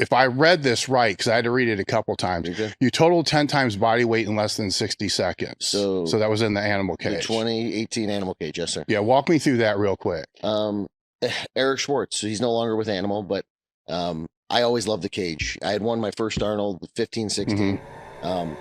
if I read this right, because I had to read it a couple times, you totaled 10 times body weight in less than 60 seconds. So that was in the animal cage. The 2018 animal cage, yes, sir. Yeah, walk me through that real quick. Eric Schwartz, so he's no longer with Animal, but I always loved the cage. I had won my first Arnold 15, 16. It's time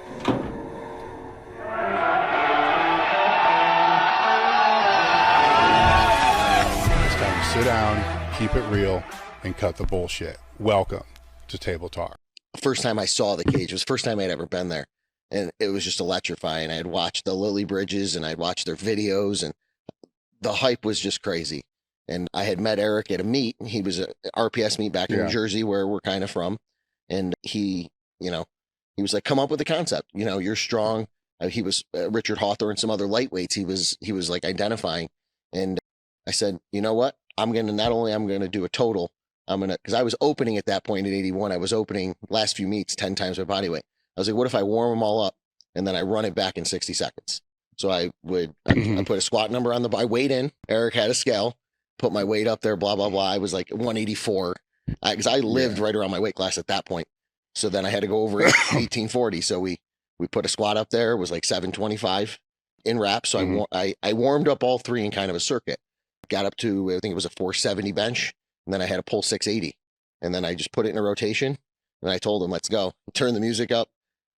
to sit down, keep it real, and cut the bullshit. Welcome to Table Talk. First time I saw the cage, it was the first time I'd ever been there. And it was just electrifying. I had watched the Lily Bridges and I'd watched their videos, and the hype was just crazy. And I had met Eric at a meet. He was a RPS meet back in New Jersey, where we're kind of from. And he was like, come up with a concept. You're strong. He was Richard Hawthorne and some other lightweights. He was like identifying. And I said, you know what? I'm going to do a total. Because I was opening at that point in 81. I was opening last few meets 10 times my body weight. I was like, what if I warm them all up and then I run it back in 60 seconds? So I put a squat number on I weighed in. Eric had a scale, put my weight up there, blah, blah, blah. I was like 184 because I lived right around my weight class at that point. So then I had to go over 1840. So we put a squat up there. It was like 725 in reps. So I warmed up all three in kind of a circuit. Got up to, I think it was a 470 bench. And then I had to pull 680. And then I just put it in a rotation. And I told him, let's go. Turn the music up.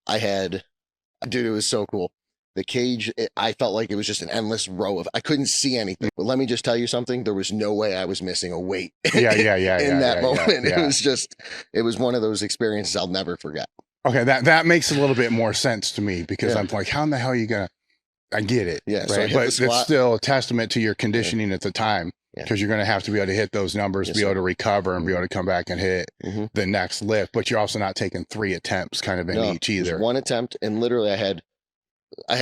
Dude, it was so cool. The cage, I felt like it was just an endless row I couldn't see anything. But let me just tell you something. There was no way I was missing a weight in that moment. It was one of those experiences I'll never forget. Okay, that makes a little bit more sense to me, because I'm like, how in the hell are you going to, I get it. Yeah. Right? So but it's still a testament to your conditioning at the time. Because you're going to have to be able to hit those numbers, be able to recover, and be able to come back and hit the next lift. But you're also not taking 3 attempts kind of in each either. One attempt, and literally I had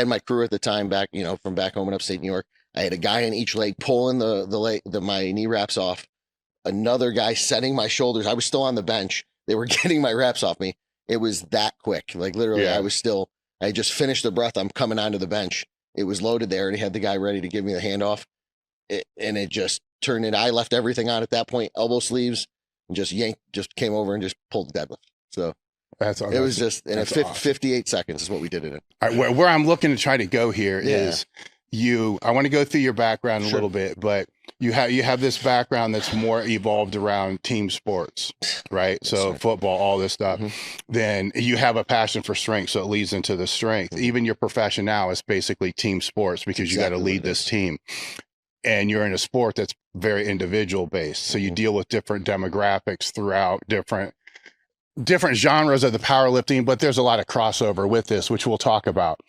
my crew at the time back, from back home in upstate New York. I had a guy in each leg pulling my knee wraps off. Another guy setting my shoulders. I was still on the bench. They were getting my wraps off me. It was that quick. Like literally, I just finished the breath. I'm coming onto the bench. It was loaded there, and he had the guy ready to give me the handoff. And it just turned in. I left everything on at that point, elbow sleeves, and just came over and just pulled the deadlift. So it was just, and 58 seconds is what we did it in. All right, where I'm looking to try to go here is I want to go through your background a little bit, but you have this background that's more evolved around team sports, right? So football, all this stuff. Then you have a passion for strength, so it leads into the strength. Even your profession now is basically team sports, because you got to lead this team. And you're in a sport that's very individual based. So you deal with different demographics throughout different genres of the powerlifting, but there's a lot of crossover with this, which we'll talk about.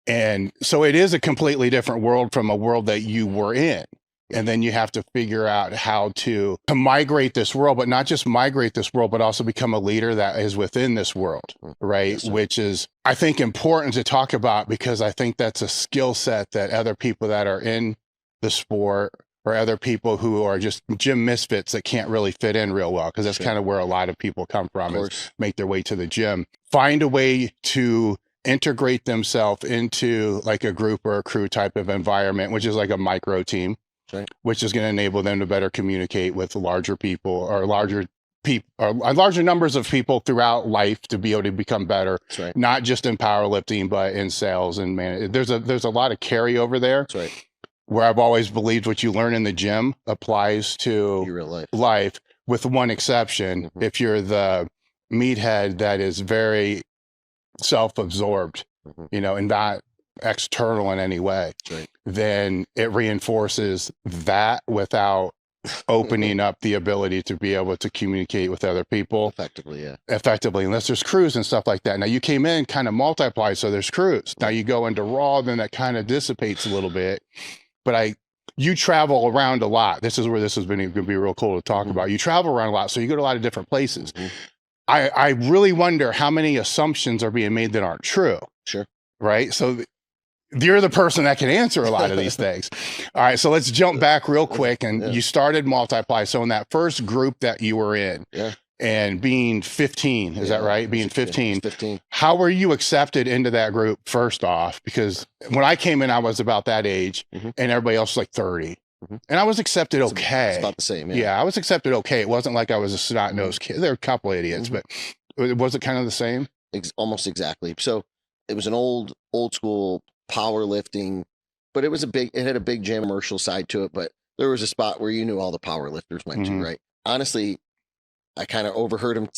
And so it is a completely different world from a world that you were in. And then you have to figure out how to migrate this world, but not just migrate this world, but also become a leader that is within this world, right? Which is, I think, important to talk about, because I think that's a skill set that other people that are in the sport, or other people who are just gym misfits that can't really fit in real well, because that's kind of where a lot of people come from, is make their way to the gym, find a way to integrate themselves into like a group or a crew type of environment, which is like a micro team, which is going to enable them to better communicate with larger people, or larger numbers of people throughout life, to be able to become better, not just in powerlifting, but in sales and there's a lot of carryover there. Where I've always believed what you learn in the gym applies to your real life, with one exception. If you're the meathead that is very self-absorbed, and not external in any way, then it reinforces that without opening up the ability to be able to communicate with other people effectively, unless there's crews and stuff like that. Now you came in kind of multiplied, so there's crews. Now you go into raw, then that kind of dissipates a little bit. But you travel around a lot. This is where this has been going to be real cool to talk about. You travel around a lot, so you go to a lot of different places. I really wonder how many assumptions are being made that aren't true. Right? So you're the person that can answer a lot of these things. All right, so let's jump back real quick. And you started Multiply. So in that first group that you were in, and being 15, is that right? Being 15. How were you accepted into that group first off? Because when I came in, I was about that age, and everybody else was like 30. And I was accepted okay. It's about the same. Yeah, I was accepted okay. It wasn't like I was a snot-nosed kid. There were a couple idiots, but was it kind of the same? Almost exactly. So it was an old school powerlifting, but it had a big gym commercial side to it, but there was a spot where you knew all the power lifters went to, right? Honestly, I kind of overheard him,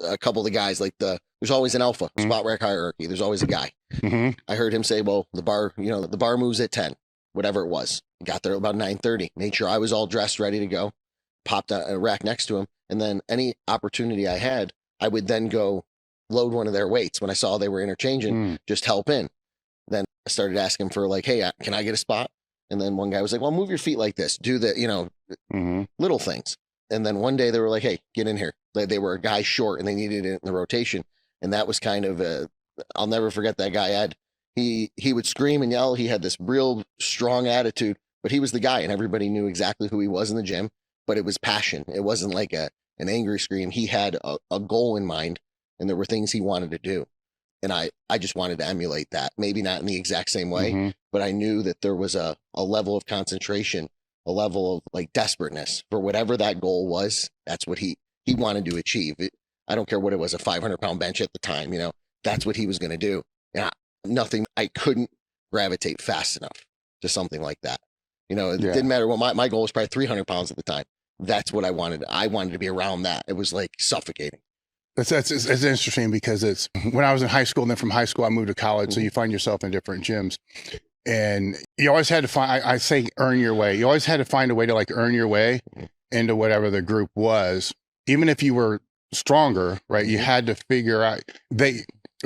a couple of the guys, like there's always an alpha spot rack hierarchy. There's always a guy. I heard him say, well, the bar moves at 10, whatever it was. Got there about 9:30, made sure I was all dressed, ready to go, popped a rack next to him. And then any opportunity I had, I would then go load one of their weights when I saw they were interchanging, just help in. Then I started asking for like, hey, can I get a spot? And then one guy was like, well, move your feet like this, do the, little things. And then one day they were like, hey, get in here. They were a guy short and they needed it in the rotation. And that was kind of I'll never forget that guy. He would scream and yell. He had this real strong attitude, but he was the guy and everybody knew exactly who he was in the gym, but it was passion. It wasn't like an angry scream. He had a goal in mind and there were things he wanted to do. And I just wanted to emulate that, maybe not in the exact same way, but I knew that there was a level of concentration, a level of like desperateness for whatever that goal was. That's what he wanted to achieve. I don't care what it was, a 500-pound bench at the time, that's what he was going to do. And I couldn't gravitate fast enough to something like that. It didn't matter what my goal was probably 300 pounds at the time. That's what I wanted. I wanted to be around that. It was like suffocating. It's interesting because it's when I was in high school and then from high school, I moved to college. So you find yourself in different gyms and you always had to find, I say earn your way. You always had to find a way to like earn your way into whatever the group was. Even if you were stronger, right? You had to figure out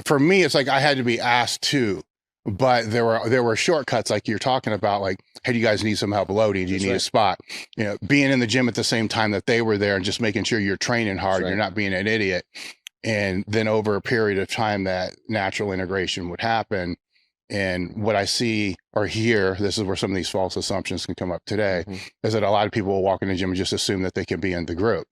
for me, it's like I had to be asked to, but there were shortcuts like you're talking about, like, hey, do you guys need some help loading? Do you need a spot? Being in the gym at the same time that they were there and just making sure you're training hard, you're not being an idiot. And then over a period of time, that natural integration would happen. And what I see or hear, this is where some of these false assumptions can come up today, is that a lot of people will walk in the gym and just assume that they can be in the group.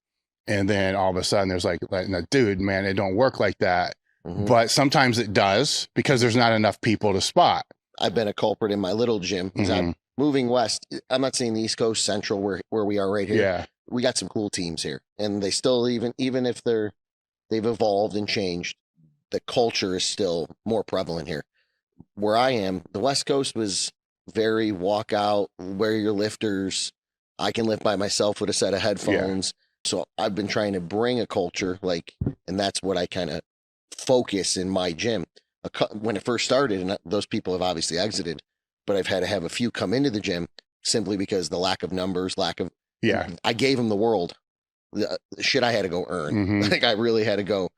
And then all of a sudden there's like, no, dude, man, it don't work like that. But sometimes it does because there's not enough people to spot. I've been a culprit in my little gym. I'm moving west. I'm not saying the East Coast Central where we are right here. Yeah. We got some cool teams here. And they still, even if they've evolved and changed, the culture is still more prevalent here. Where I am, the West Coast was very walk out, wear your lifters. I can lift by myself with a set of headphones. Yeah. So I've been trying to bring a culture and that's what I kind of focus in my gym. When it first started, and those people have obviously exited, but I've had to have a few come into the gym simply because the lack of numbers, I gave them the world. The shit I had to go earn. I really had to go.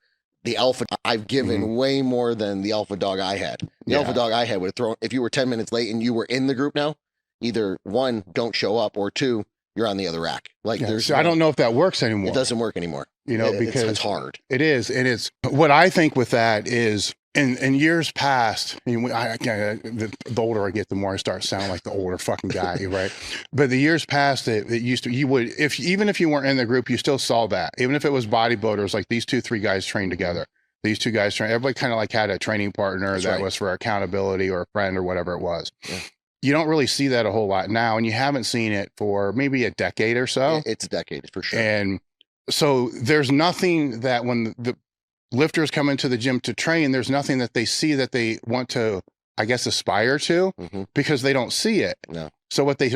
The alpha I've given way more than the alpha dog I had. The alpha dog I had would have thrown, if you were 10 minutes late and you were in the group now, either one, don't show up, or two, you're on the other rack. I don't know if that works anmore. It doesn't work anymore. Because it's hard. It is. And it's what I think with that is in years past, the older I get, the more I start sounding like the older fucking guy, right? But the years past, it used to, you would, even if you weren't in the group, you still saw that. Even if it was bodybuilders, like these 2-3 guys trained together. These two guys trained, everybody kind of like had a training partner that was for accountability or a friend or whatever it was. Yeah. You don't really see that a whole lot now, and you haven't seen it for maybe a decade or so. It's a decade for sure. And so there's nothing that when the lifters come into the gym to train, there's nothing that they see that they want to, I guess, aspire to because they don't see it. No. So what they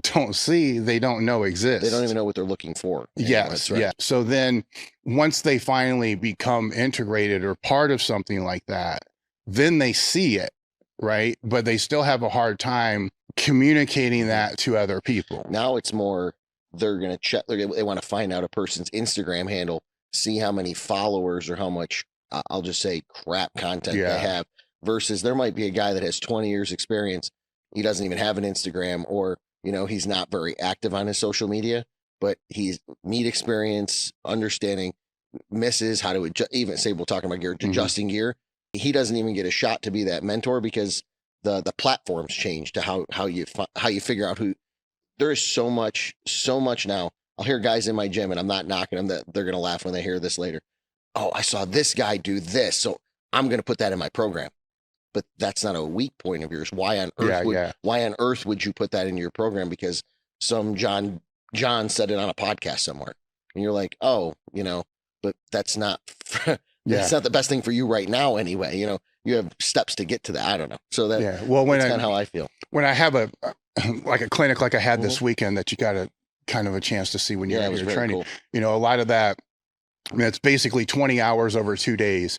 don't see, they don't know exists. They don't even know what they're looking for. Yes. Yeah. So then once they finally become integrated or part of something like that, then they see it. Right. But they still have a hard time communicating that to other people. Now it's more, they're going to check, they want to find out a person's Instagram handle, see how many followers or how much, I'll just say, crap content they have, versus there might be a guy that has 20 years experience. He doesn't even have an Instagram, or, he's not very active on his social media, but he's meat experience, understanding misses, how to adjust, even say we're talking about gear, adjusting gear. He doesn't even get a shot to be that mentor because the platforms change to how you figure out who. There is so much now. I'll hear guys in my gym, and I'm not knocking them, that they're going to laugh when they hear this later. Oh, I saw this guy do this, so I'm going to put that in my program. but that's not a weak point of yours. Why on earth would you put that into your program? Because some John said it on a podcast somewhere, and you're like, oh, but that's not that's not the best thing for you right now anyway. You have steps to get to that. I don't know. So that's kind of how I feel. When I have a clinic like I had this weekend that you got a kind of a chance to see when you're training, cool. A lot of that, it's basically 20 hours over 2 days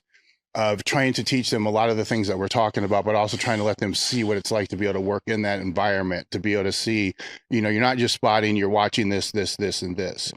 of trying to teach them a lot of the things that we're talking about, but also trying to let them see what it's like to be able to work in that environment, to be able to see, you're not just spotting, you're watching this, and this,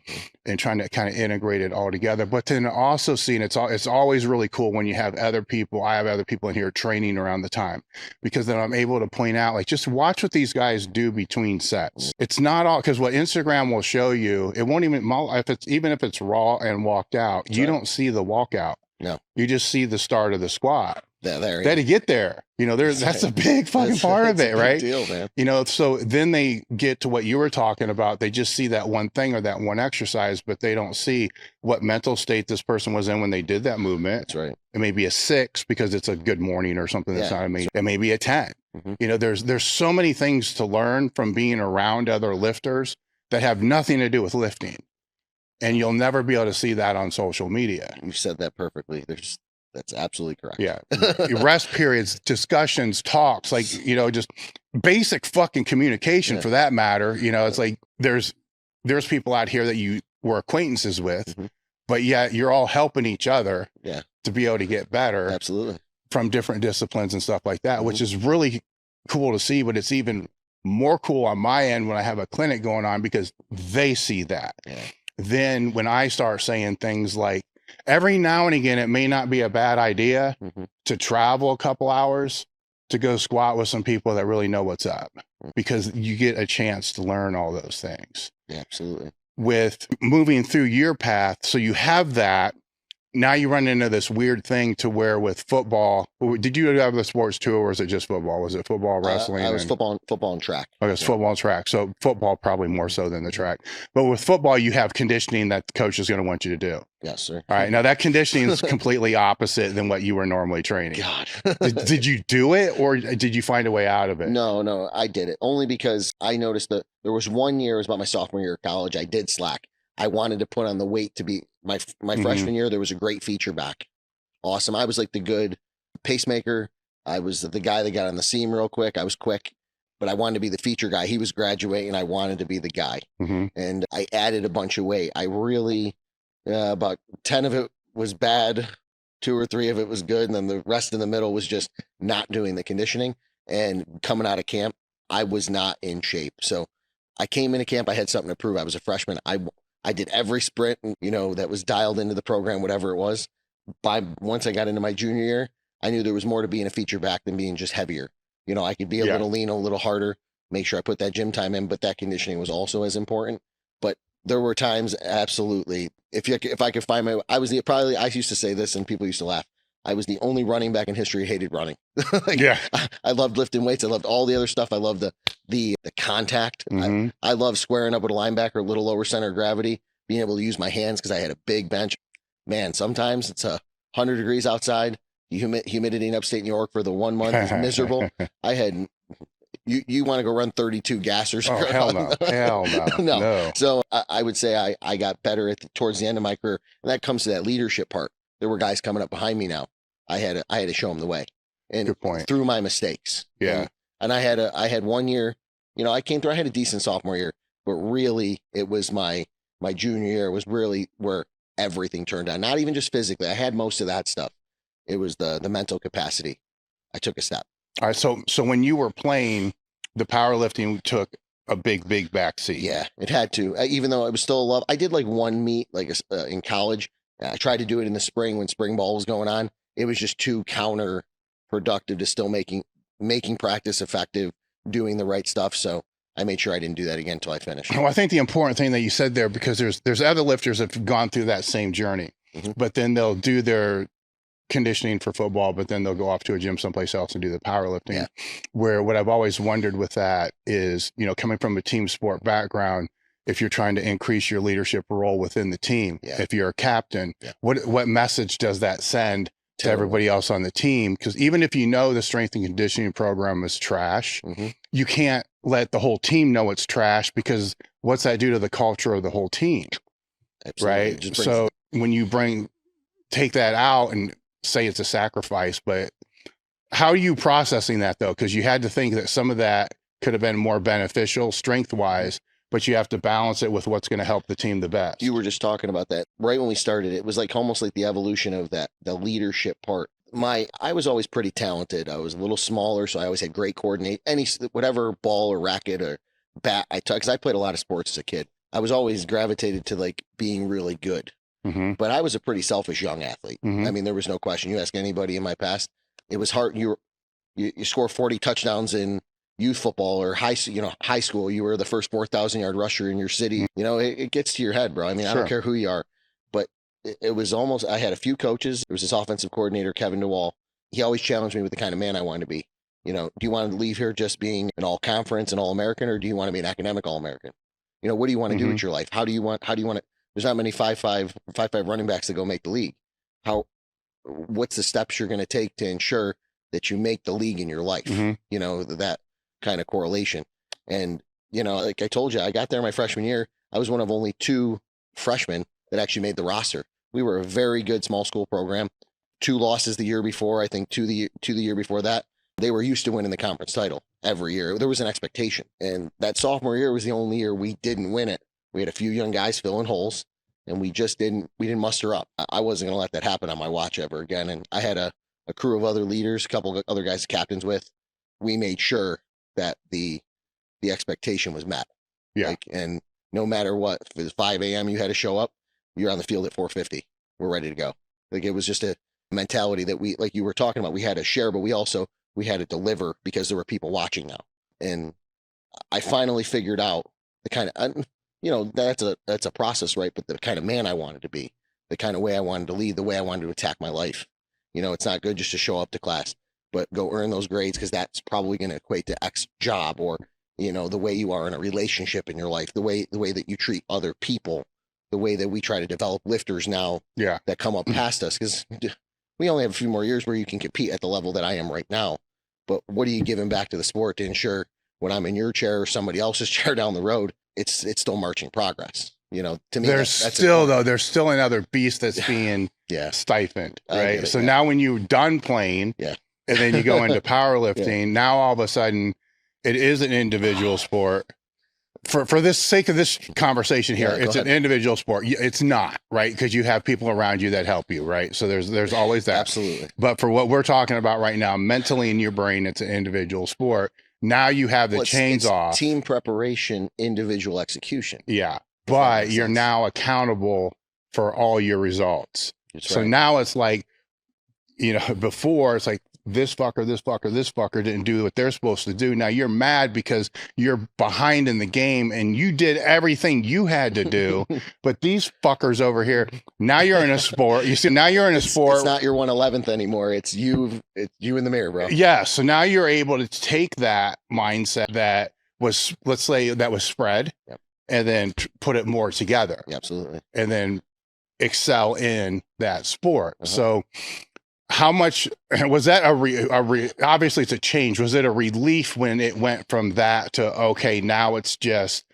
and trying to kind of integrate it all together. But then also seeing it's always really cool when you have other people. I have other people in here training around the time, because then I'm able to point out, like, just watch what these guys do between sets. It's not all, because what Instagram will show you, it won't even, if it's raw and walked out, you don't see the walkout. No, you just see the start of the squat. There, to get there. That's a big fucking part of it, right? Deal, man. So then they get to what you were talking about. They just see that one thing or that one exercise, but they don't see what mental state this person was in when they did that movement. That's right. It may be a 6 because it's a good morning or something that's not amazing. It may be a 10. There's so many things to learn from being around other lifters that have nothing to do with lifting. And you'll never be able to see that on social media. You said that perfectly. That's absolutely correct. Yeah. Rest periods, discussions, talks, like, just basic fucking communication for that matter. It's like there's people out here that you were acquaintances with, but yet you're all helping each other to be able to get better. Absolutely. From different disciplines and stuff like that, which is really cool to see. But it's even more cool on my end when I have a clinic going on, because they see that. Yeah. Then when I start saying things like, every now and again, it may not be a bad idea to travel a couple hours to go squat with some people that really know what's up, because you get a chance to learn all those things. Yeah, absolutely. With moving through your path, so you have that. Now you run into this weird thing to where with football, did you have the sports too, or was it just football? Was it football, wrestling? I was football and track. Okay, it's football and track. So football probably more so than the track. But with football, you have conditioning that the coach is going to want you to do. Yes, sir. All right. Now that conditioning is completely opposite than what you were normally training. God. did you do it, or did you find a way out of it? No, I did it only because I noticed that there was 1 year, it was about my sophomore year of college, I did slack. I wanted to put on the weight to be my freshman year. There was a great feature back. Awesome. I was like the good pacemaker. I was the guy that got on the seam real quick. I was quick, but I wanted to be the feature guy. He was graduating. I wanted to be the guy. And I added a bunch of weight. I really, about 10 of it was bad. 2 or 3 of it was good. And then the rest in the middle was just not doing the conditioning. And coming out of camp, I was not in shape. So I came into camp. I had something to prove. I was a freshman. I did every sprint, that was dialed into the program, whatever it was. Once I got into my junior year, I knew there was more to being a feature back than being just heavier. I could be a little lean, a little harder, make sure I put that gym time in, but that conditioning was also as important. But there were times, absolutely, if I could find I used to say this and people used to laugh. I was the only running back in history who hated running. I loved lifting weights. I loved all the other stuff. I loved the contact. I loved squaring up with a linebacker, a little lower center of gravity, being able to use my hands because I had a big bench. Man, sometimes it's 100 degrees outside. Humidity in upstate New York for the 1 month is miserable. I had you want to go run 32 gassers? Oh, hell no. Hell no. No. So I would say I got better towards the end of my career, and that comes to that leadership part. There were guys coming up behind me now. I had to show them the way, and good point. Through my mistakes. Yeah. And I had 1 year, I came through, I had a decent sophomore year, but really it was my junior year was really where everything turned on. Not even just physically. I had most of that stuff. It was the mental capacity. I took a step. All right. So when you were playing, the powerlifting took a big backseat. Yeah, it had to, even though it was still a love. I did like one meet, in college. I tried to do it in the spring when spring ball was going on. It was just too counterproductive to still making practice effective, doing the right stuff. So I made sure I didn't do that again until I finished. Well, I think the important thing that you said there, because there's other lifters that have gone through that same journey, but then they'll do their conditioning for football, but then they'll go off to a gym someplace else and do the powerlifting. Yeah. Where what I've always wondered with that is, coming from a team sport background, if you're trying to increase your leadership role within the team, if you're a captain, what message does that send to everybody else on the team. Because even if you know the strength and conditioning program is trash, you can't let the whole team know it's trash, because what's that do to the culture of the whole team? Absolutely. Right. So when you take that out and say it's a sacrifice, but how are you processing that though? Because you had to think that some of that could have been more beneficial strength wise, but you have to balance it with what's going to help the team the best. You were just talking about that right when we started. It was like almost like the evolution of that, the leadership part. I was always pretty talented. I was a little smaller, so I always had great coordinate. Whatever ball or racket or bat I took, because I played a lot of sports as a kid. I was always gravitated to like being really good. But I was a pretty selfish young athlete. I mean, there was no question. You ask anybody in my past, it was hard. You score 40 touchdowns in youth football or high school. You were the first 4,000-yard rusher in your city. You know, it gets to your head, bro. I mean, I don't care who you are, but it was almost, I had a few coaches. There was this offensive coordinator, Kevin DeWall. He always challenged me with the kind of man I wanted to be. You know, do you want to leave here just being an all-conference and all-American, or do you want to be an academic all-American? You know, what do you want to do with your life? How do you want to, there's not many 5'5" running backs that go make the league. What's the steps you're going to take to ensure that you make the league in your life? You know, that kind of correlation. And, you know, like I told you, I got there my freshman year. I was one of only 2 freshmen that actually made the roster. We were a very good small school program. 2 losses the year before, I think 2 the year before that. They were used to winning the conference title every year. There was an expectation. And that sophomore year was the only year we didn't win it. We had a few young guys filling holes, and we didn't muster up. I wasn't going to let that happen on my watch ever again. And I had a crew of other leaders, a couple of other guys captains with. We made sure that the expectation was met. Yeah. And no matter what, if it was 5 a.m. you had to show up, you're on the field at 4:50. We're ready to go. Like, it was just a mentality that we, like you were talking about, we had to share, but we had to deliver because there were people watching now. And I finally figured out the kind of, you know, that's a process, right? But the kind of man I wanted to be, the kind of way I wanted to lead, the way I wanted to attack my life. You know, it's not good just to show up to class, but go earn those grades, because that's probably going to equate to X job, or, you know, the way you are in a relationship in your life, the way that you treat other people, the way that we try to develop lifters now that come up past us, because we only have a few more years where you can compete at the level that I am right now. But what are you giving back to the sport to ensure when I'm in your chair or somebody else's chair down the road, it's still marching progress? You know, to me, there's still another beast that's being stifled, right? So now when you're done playing, and then you go into powerlifting, now all of a sudden it is an individual sport. For this sake of this conversation here, it's an individual sport. It's not, right? Because you have people around you that help you, right? So there's always that. Absolutely. But for what we're talking about right now, mentally in your brain, it's an individual sport. Now you have the chains off. Team preparation, individual execution. Yeah. But you're now accountable for all your results. So now it's like, you know, before it's like, this fucker didn't do what they're supposed to do. Now you're mad because you're behind in the game and you did everything you had to do. But these fuckers over here, now you're in a sport. You see, now you're in a sport. It's not your 111th anymore. It's you in the mirror, bro. Yeah. So now you're able to take that mindset that was, let's say that was spread, and then put it more together. Yeah, absolutely. And then excel in that sport. So how much was that obviously it's a change. Was it a relief when it went from that to, okay, now it's just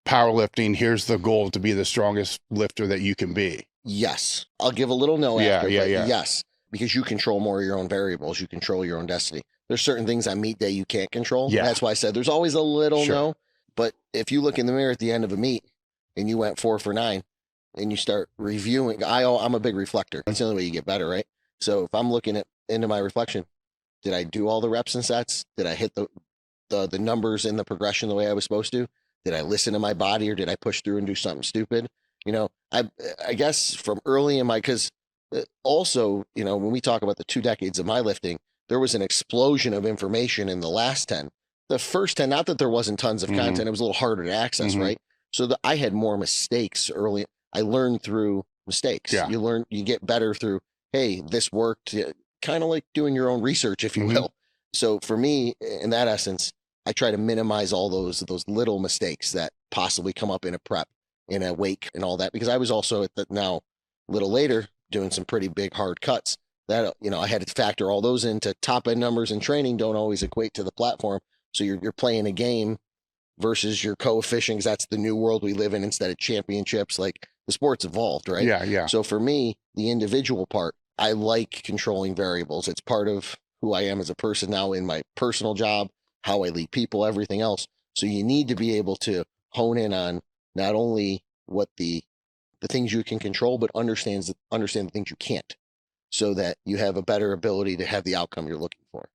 powerlifting. Here's the goal to be the strongest lifter that you can be? Yes. I'll give a little no after, but yes, because you control more of your own variables. You control your own destiny. There's certain things on meet day you can't control. Yeah. That's why I said there's always a little no, but if you look in the mirror at the end of a meet and you went 4 for 9 and you start reviewing, I'm a big reflector. That's the only way you get better, right? So if I'm looking into my reflection, did I do all the reps and sets? Did I hit the numbers in the progression the way I was supposed to? Did I listen to my body, or did I push through and do something stupid? You know, I guess from early in my, because also, you know, when we talk about the 2 decades of my lifting, there was an explosion of information in the last 10. The first 10, not that there wasn't tons of content, it was a little harder to access, right? So I had more mistakes early. I learned through mistakes. You get better through, hey, this worked, kind of like doing your own research, if you will. So for me, in that essence, I try to minimize all those little mistakes that possibly come up in a prep, in a wake and all that, because I was also now a little later doing some pretty big hard cuts. that, I had to factor all those into top end numbers, and training don't always equate to the platform. So you're playing a game versus your coefficient, 'cause that's the new world we live in instead of championships. Like, the sport's evolved, right? Yeah. So for me, the individual part, I like controlling variables. It's part of who I am as a person now in my personal job, how I lead people, everything else. So you need to be able to hone in on not only what the things you can control, but understand the things you can't, so that you have a better ability to have the outcome you're looking for.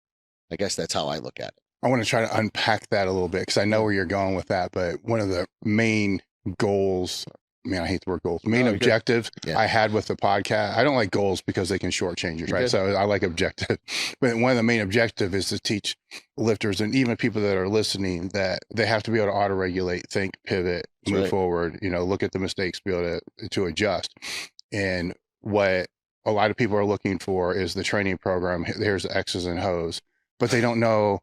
I guess that's how I look at it. I want to try to unpack that a little bit, because I know where you're going with that. But one of the main goals, I hate the word goals, main objectives I had with the podcast, I don't like goals because they can shortchange you, right? So I like objective. But one of the main objective is to teach lifters, and even people that are listening, that they have to be able to auto-regulate, think, pivot, move forward, look at the mistakes, be able to adjust. And what a lot of people are looking for is the training program. Here's the X's and O's, but they don't know.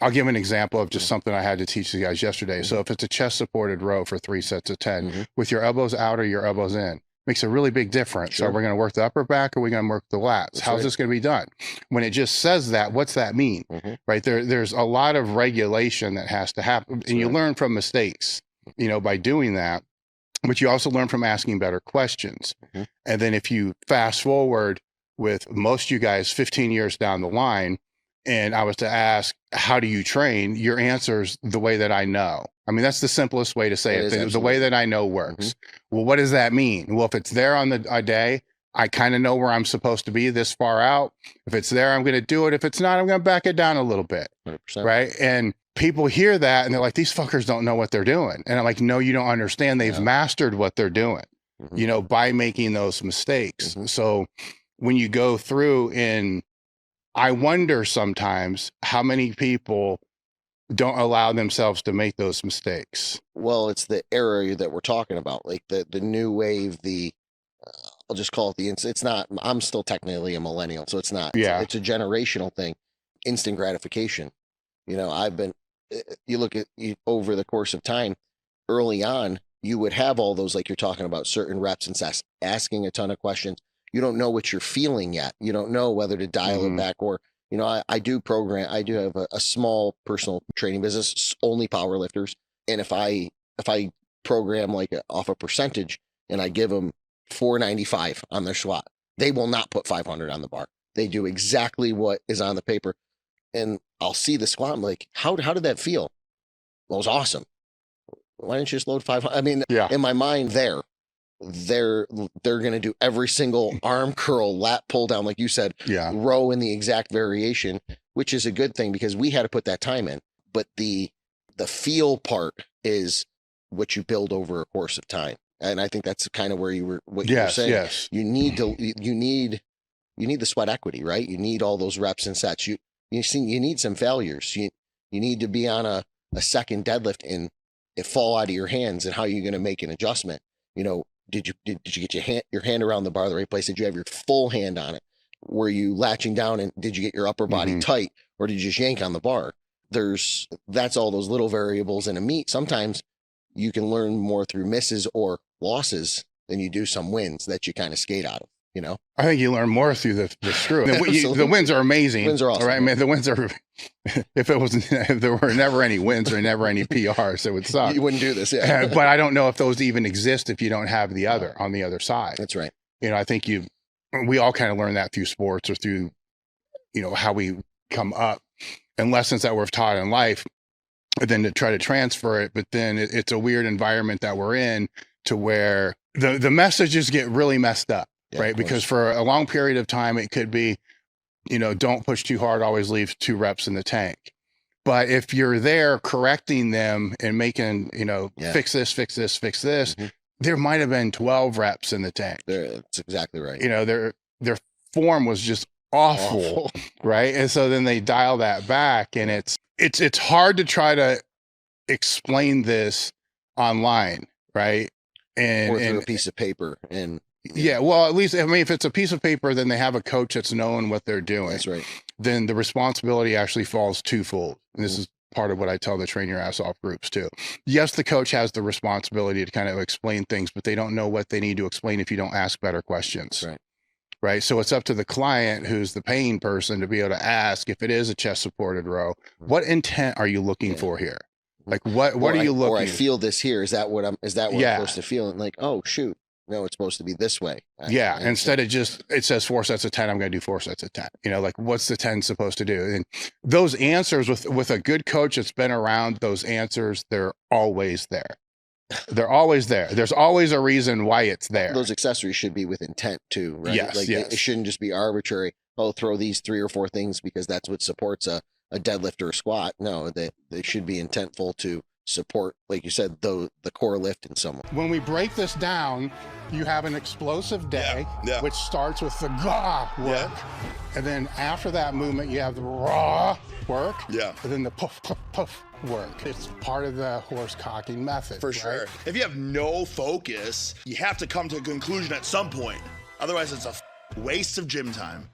I'll give an example of just something I had to teach the guys yesterday. So if it's a chest supported row for 3 sets of 10 with your elbows out or your elbows in, makes a really big difference. So we're going to work the upper back, or we're going to work the lats. How's this going to be done? When it just says that, what's that mean? Right? There's a lot of regulation that has to happen, and you learn from mistakes, by doing that. But you also learn from asking better questions. And then if you fast forward with most of you guys 15 years down the line, and I was to ask, how do you train? Your answer's the way that I know. That's the simplest way to say it. The way that I know works. Well, what does that mean? Well, if it's there on a day, I kind of know where I'm supposed to be this far out. If it's there, I'm going to do it. If it's not, I'm going to back it down a little bit. 100%. Right. And people hear that and they're like, these fuckers don't know what they're doing. And I'm like, no, you don't understand. They've mastered what they're doing, by making those mistakes. So when you go through, and I wonder sometimes how many people don't allow themselves to make those mistakes. Well, it's the era that we're talking about, like the new wave, I'll just call it it's not, I'm still technically a millennial, so it's not, it's a generational thing. Instant gratification. You look at over the course of time, early on, you would have all those, like you're talking about, certain reps and asking a ton of questions. You don't know what you're feeling yet. You don't know whether to dial it back, or, I do have a small personal training business, only power lifters. And if I program off a percentage, and I give them 495 on their squat, they will not put 500 on the bar. They do exactly what is on the paper. And I'll see the squat. I'm like, how did that feel? Well, it was awesome. Why didn't you just load 500? In my mind, they're going to do every single arm curl, lat pull down, like you said, row in the exact variation, which is a good thing because we had to put that time in. But the feel part is what you build over a course of time. And I think that's kind of where you were saying. Yes. You need the sweat equity, right? You need all those reps and sets. You need some failures. You need to be on a second deadlift and it fall out of your hands, and how you're going to make an adjustment. Did you get your hand around the bar the right place? Did you have your full hand on it? Were you latching down, and did you get your upper body tight, or did you just yank on the bar? That's all those little variables in a meet. Sometimes you can learn more through misses or losses than you do some wins that you kind of skate out of. I think you learn more through the screw. The wins are amazing. Wins are awesome. Right? The wins are, if there were never any wins or never any PRs, it would suck. You wouldn't do this. But I don't know if those even exist if you don't have the other on the other side. That's right. I think we all kind of learn that through sports, or through, how we come up, and lessons that we're taught in life, and then to try to transfer it. But then it's a weird environment that we're in, to where the messages get really messed up. Right. Because for a long period of time, it could be, don't push too hard, always leave 2 reps in the tank. But if you're there correcting them and making, fix this, there might have been 12 reps in the tank. That's exactly right. Their form was just awful. Right. And so then they dial that back, and it's hard to try to explain this online. Right. Or through a piece of paper. And well, at least, if it's a piece of paper, then they have a coach that's knowing what they're doing. That's right. Then the responsibility actually falls twofold. And this is part of what I tell the train your ass off groups too. Yes, the coach has the responsibility to kind of explain things, but they don't know what they need to explain if you don't ask better questions. Right. right? So it's up to the client, who's the paying person, to be able to ask, if it is a chest supported row, what intent are you looking for here? Like what are you looking? Or I feel this here. Is that what I'm supposed to feel? And like, oh shoot, no, it's supposed to be this way. Instead of just, it says 4 sets of 10, I'm going to do 4 sets of 10. You know, like what's the 10 supposed to do? And those answers with a good coach that's been around, those answers, they're always there. They're always there. There's always a reason why it's there. Those accessories should be with intent too, right? Yes, like yes. It shouldn't just be arbitrary. Oh, throw these 3 or 4 things because that's what supports a deadlift or a squat. No, they should be intentful to support, like you said, the core lift in someone. When we break this down, you have an explosive day, which starts with the GAW work. And then after that movement, you have the raw work. And then the puff, puff, puff work. It's part of the horse cocking method. For sure. If you have no focus, you have to come to a conclusion at some point. Otherwise, it's a waste of gym time.